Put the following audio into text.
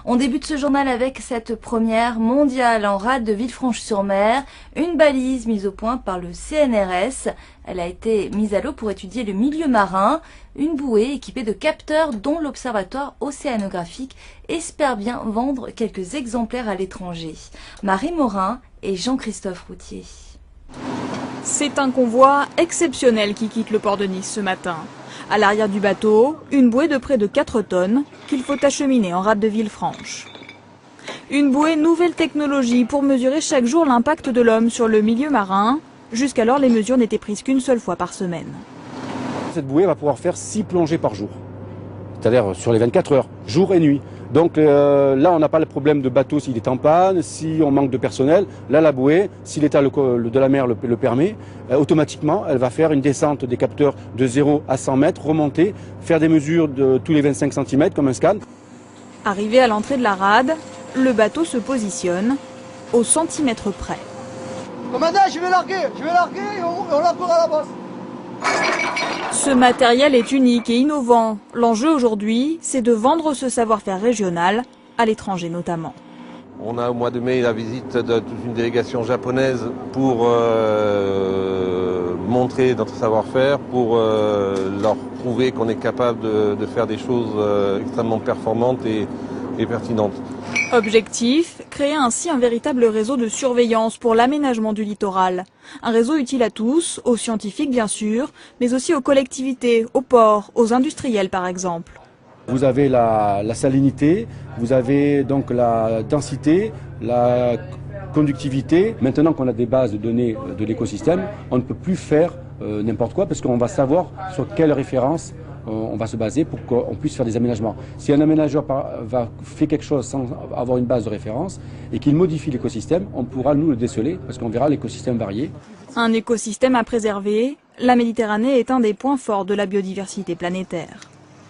On débute ce journal avec cette première mondiale en rade de Villefranche-sur-Mer, une balise mise au point par le CNRS. Elle a été mise à l'eau pour étudier le milieu marin, une bouée équipée de capteurs dont l'Observatoire océanographique espère bien vendre quelques exemplaires à l'étranger. Marie Morin et Jean-Christophe Routier. C'est un convoi exceptionnel qui quitte le port de Nice ce matin. À l'arrière du bateau, une bouée de près de 4 tonnes qu'il faut acheminer en rade de Villefranche. Une bouée nouvelle technologie pour mesurer chaque jour l'impact de l'homme sur le milieu marin. Jusqu'alors, les mesures n'étaient prises qu'une seule fois par semaine. Cette bouée va pouvoir faire 6 plongées par jour, c'est-à-dire sur les 24 heures, jour et nuit. Donc là, on n'a pas le problème de bateau s'il est en panne, si on manque de personnel. Là, la bouée, si l'état de la mer le permet, automatiquement, elle va faire une descente des capteurs de 0 à 100 mètres, remonter, faire des mesures de tous les 25 cm comme un scan. Arrivé à l'entrée de la rade, le bateau se positionne au centimètre près. Commandant, je vais larguer et on larguera à la base. Ce matériel est unique et innovant. L'enjeu aujourd'hui, c'est de vendre ce savoir-faire régional, à l'étranger notamment. On a au mois de mai la visite de toute une délégation japonaise pour montrer notre savoir-faire, pour leur prouver qu'on est capable de faire des choses extrêmement performantes et pertinentes. Objectif, créer ainsi un véritable réseau de surveillance pour l'aménagement du littoral. Un réseau utile à tous, aux scientifiques bien sûr, mais aussi aux collectivités, aux ports, aux industriels par exemple. Vous avez la salinité, vous avez donc la densité, la conductivité. Maintenant qu'on a des bases de données de l'écosystème, on ne peut plus faire n'importe quoi parce qu'on va savoir sur quelle référence on va se baser pour qu'on puisse faire des aménagements. Si un aménageur fait quelque chose sans avoir une base de référence et qu'il modifie l'écosystème, on pourra nous le déceler parce qu'on verra l'écosystème varier. Un écosystème à préserver, la Méditerranée est un des points forts de la biodiversité planétaire.